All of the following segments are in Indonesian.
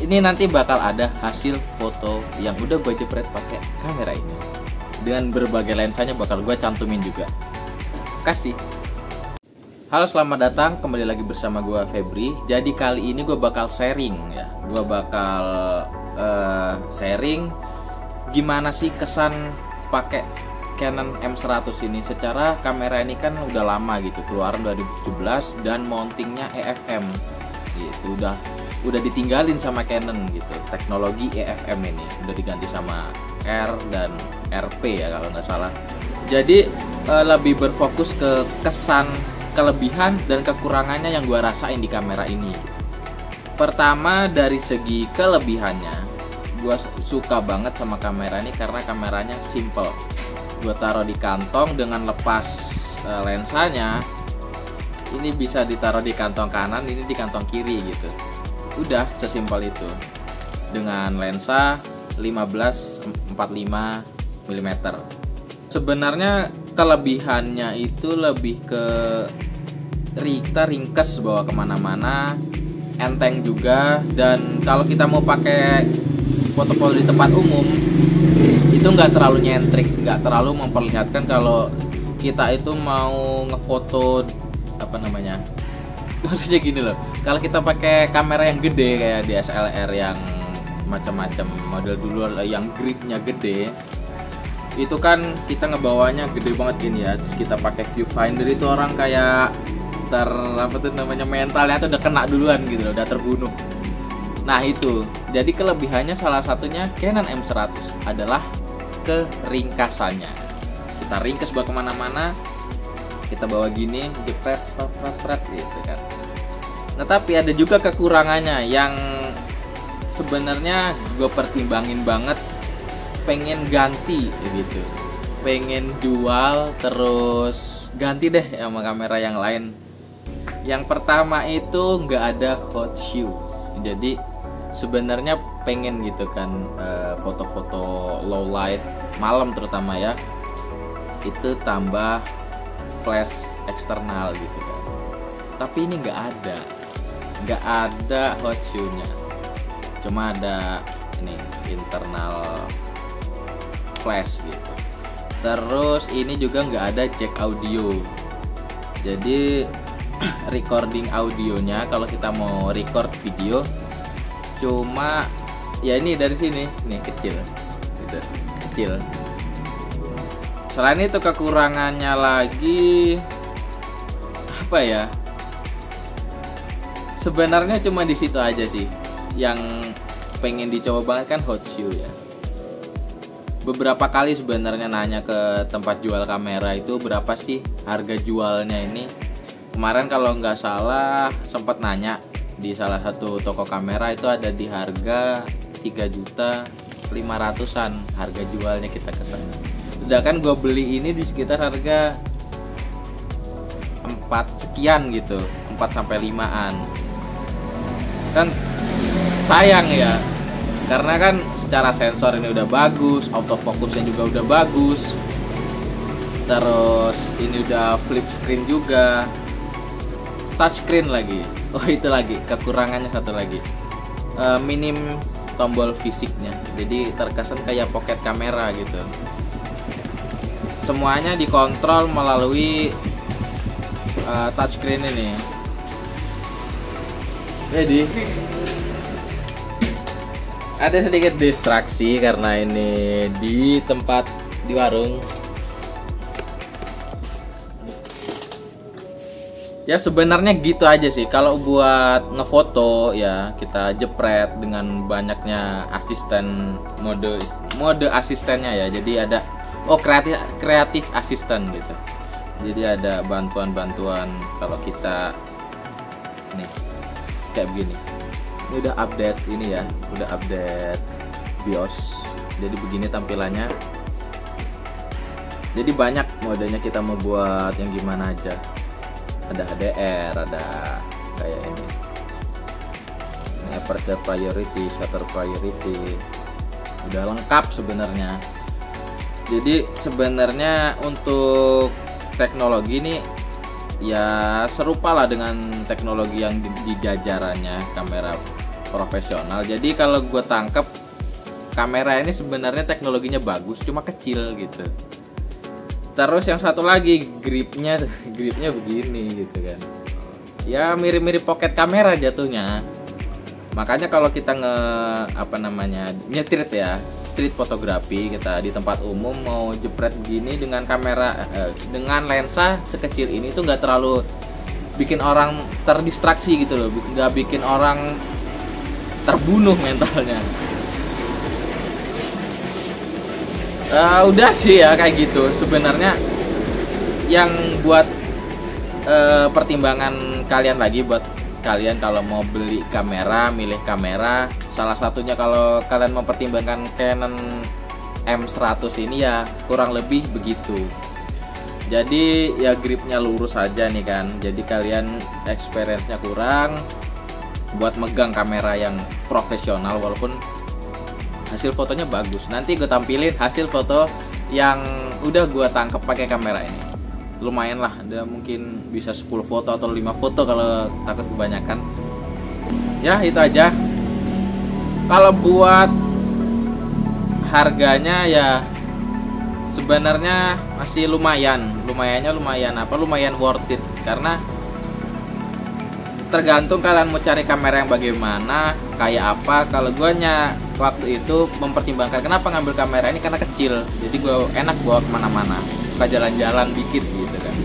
Ini nanti bakal ada hasil foto yang udah gue jepret pakai kamera ini. Dengan berbagai lensanya bakal gue cantumin juga. Kasih. Halo, selamat datang kembali lagi bersama gue Febri. Jadi kali ini gue bakal sharing ya. Gue bakal sharing gimana sih kesan pakai Canon M100 ini. Secara kamera ini kan udah lama gitu, keluaran 2017 dan mountingnya EFM gitu. Udah ditinggalin sama Canon gitu. Teknologi EFM ini udah diganti sama R dan RP ya kalau nggak salah. Jadi lebih berfokus ke kesan, kelebihan dan kekurangannya yang gue rasain di kamera ini. Pertama dari segi kelebihannya, gue suka banget sama kamera ini karena kameranya simple. Gue taruh di kantong dengan lepas lensanya. Ini bisa ditaruh di kantong kanan, ini di kantong kiri gitu. Udah sesimpel itu. Dengan lensa 15-45 mm. Sebenarnya kelebihannya itu lebih ke kita ringkes bawa kemana-mana, enteng juga. Dan kalau kita mau pakai foto-foto di tempat umum itu nggak terlalu nyentrik, nggak terlalu memperlihatkan kalau kita itu mau ngefoto maksudnya gini loh, kalau kita pakai kamera yang gede kayak DSLR yang macam-macam model dulu yang gripnya gede, itu kan kita ngebawanya gede banget gini ya. Terus kita pakai viewfinder itu orang kayak mentalnya tuh udah kena duluan gitu loh, udah terbunuh. Nah itu, jadi kelebihannya salah satunya Canon M100 adalah keringkasannya. Kita ringkas bawa kemana-mana, kita bawa gini, jepret gitu kan. Nah tapi ada juga kekurangannya yang sebenarnya gue pertimbangin banget, pengen ganti gitu, pengen jual terus ganti deh sama kamera yang lain. Yang pertama itu nggak ada hot shoe. Jadi sebenarnya pengen gitu kan foto-foto low light malam terutama ya, itu tambah flash eksternal gitu kan. Tapi ini nggak ada hot shoe-nya. Cuma ada ini internal flash gitu. Terus ini juga nggak ada jack audio. Jadi recording audionya kalau kita mau record video cuma ya ini dari sini, nih kecil gitu, kecil. Selain itu kekurangannya lagi apa ya? Sebenarnya cuma di situ aja sih yang pengen dicoba banget kan hot shoe ya. Beberapa kali sebenarnya nanya ke tempat jual kamera itu berapa sih harga jualnya ini. Kemarin kalau nggak salah sempat nanya di salah satu toko kamera itu ada di harga 3.500.000-an harga jualnya kita kesana. Sedangkan gue beli ini di sekitar harga 4 sekian gitu, 4-5an. Kan sayang ya, karena kan secara sensor ini udah bagus, autofocusnya juga udah bagus, terus ini udah flip screen juga, touchscreen lagi. Oh itu lagi kekurangannya satu lagi, minim tombol fisiknya, jadi terkesan kayak pocket kamera gitu. Semuanya dikontrol melalui touchscreen ini. Jadi ada sedikit distraksi karena ini di tempat di warung. Ya sebenarnya gitu aja sih. Kalau buat ngefoto ya kita jepret dengan banyaknya asisten, mode asistennya ya. Jadi ada kreatif asisten gitu. Jadi ada bantuan-bantuan kalau kita nih kayak begini. Ini udah update ini ya, udah update BIOS. Jadi begini tampilannya. Jadi banyak modenya, kita mau buat yang gimana aja. Ada HDR, ada kayak ini aperture priority, shutter priority, udah lengkap sebenarnya. Jadi sebenarnya untuk teknologi ini ya serupa lah dengan teknologi yang di jajarannya kamera profesional. Jadi kalau gue tangkep, kamera ini sebenarnya teknologinya bagus, cuma kecil gitu. Terus yang satu lagi gripnya begini gitu kan. Ya mirip-mirip pocket kamera jatuhnya. Makanya kalau kita nyetir ya, street fotografi, kita di tempat umum mau jepret begini dengan kamera dengan lensa sekecil ini tuh nggak terlalu bikin orang terdistraksi gitu loh, nggak bikin orang terbunuh mentalnya. Udah sih ya kayak gitu. Sebenarnya yang buat pertimbangan kalian lagi, buat kalian kalau mau beli kamera, milih kamera, salah satunya kalau kalian mempertimbangkan Canon M100 ini ya kurang lebih begitu. Jadi ya gripnya lurus aja nih kan. Jadi kalian experience-nya kurang buat megang kamera yang profesional, walaupun hasil fotonya bagus. Nanti gue tampilin hasil foto yang udah gue tangkap pakai kamera ini. Lumayan lah, ada mungkin bisa 10 foto atau 5 foto kalau takut kebanyakan. Ya itu aja. Kalau buat harganya ya sebenarnya masih lumayan worth it, karena tergantung kalian mau cari kamera yang bagaimana, kayak apa. Kalau gue waktu itu mempertimbangkan kenapa ngambil kamera ini, karena kecil, jadi gue enak bawa kemana-mana, suka jalan-jalan dikit gitu kan.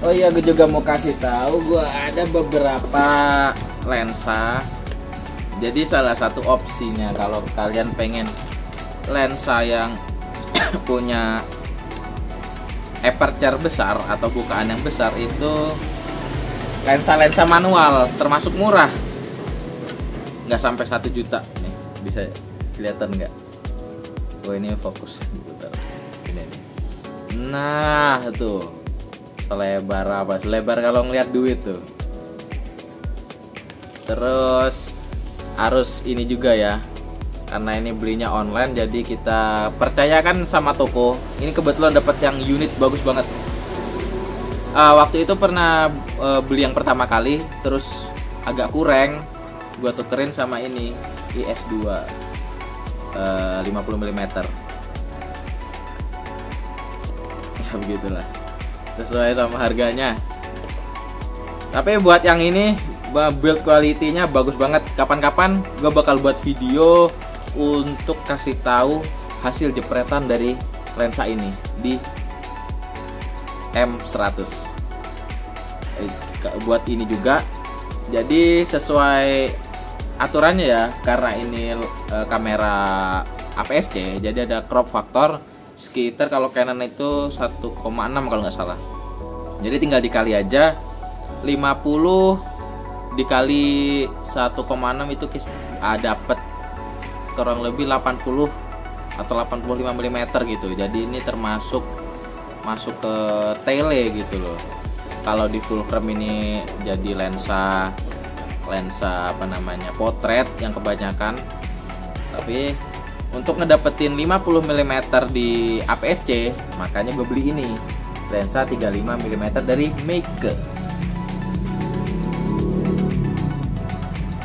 Oh iya, gue juga mau kasih tahu, gue ada beberapa lensa. Jadi salah satu opsinya kalau kalian pengen lensa yang punya aperture besar atau bukaan yang besar, itu lensa manual, termasuk murah, nggak sampai 1 juta nih. Bisa kelihatan nggak? Oh ini fokus. Ini nih. Nah tuh selebar apa? Selebar kalau ngeliat duit tuh. Terus harus ini juga ya, karena ini belinya online, jadi kita percayakan sama toko. Ini kebetulan dapat yang unit bagus banget. Waktu itu pernah beli yang pertama kali, terus agak kurang, gua tukerin sama ini IS2 50 mm. Ya begitulah, sesuai sama harganya. Tapi buat yang ini build quality-nya bagus banget. Kapan-kapan gue bakal buat video untuk kasih tahu hasil jepretan dari lensa ini di M100. Buat ini juga, jadi sesuai aturannya ya, karena ini kamera APS-C, jadi ada crop factor sekitar, kalau Canon itu 1,6 kalau nggak salah. Jadi tinggal dikali aja, 50 dikali 1,6 itu dapat kurang lebih 80 atau 85 mm gitu. Jadi ini termasuk masuk ke tele gitu loh. Kalau di full frame ini jadi lensa potret yang kebanyakan. Tapi untuk ngedapetin 50 mm di APS-C, makanya gue beli ini, lensa 35 mm dari Meike.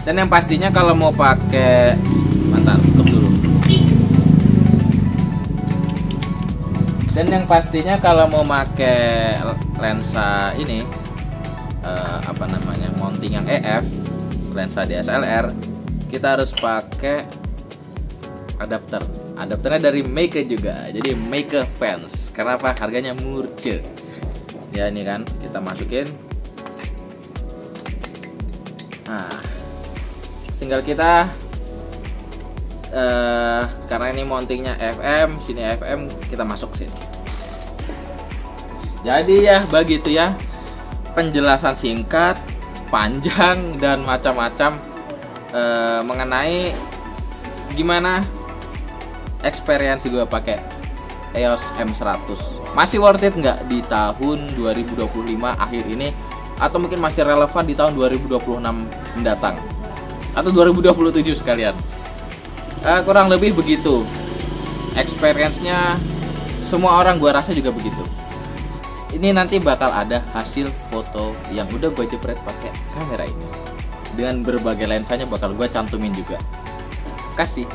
Dan yang pastinya kalau mau pakai, tutup dulu. Dan yang pastinya kalau mau pakai lensa ini, mounting yang EF, lensa DSLR, kita harus pakai adapter. Adapternya dari Meike juga, jadi Meike fans. Karena apa? Harganya murce. Ya ini kan, kita masukin. Nah, tinggal kita karena ini mountingnya FM, sini FM, kita masuk sini. Jadi ya begitu ya, penjelasan singkat, panjang dan macam-macam mengenai gimana experience gue pakai EOS M100. Masih worth it nggak di tahun 2025 akhir ini, atau mungkin masih relevan di tahun 2026 mendatang, atau 2027 sekalian. Kurang lebih begitu. Experience-nya semua orang gua rasa juga begitu. Ini nanti bakal ada hasil foto yang udah gue jepret pakai kamera ini. Dengan berbagai lensanya bakal gue cantumin juga. Kasih.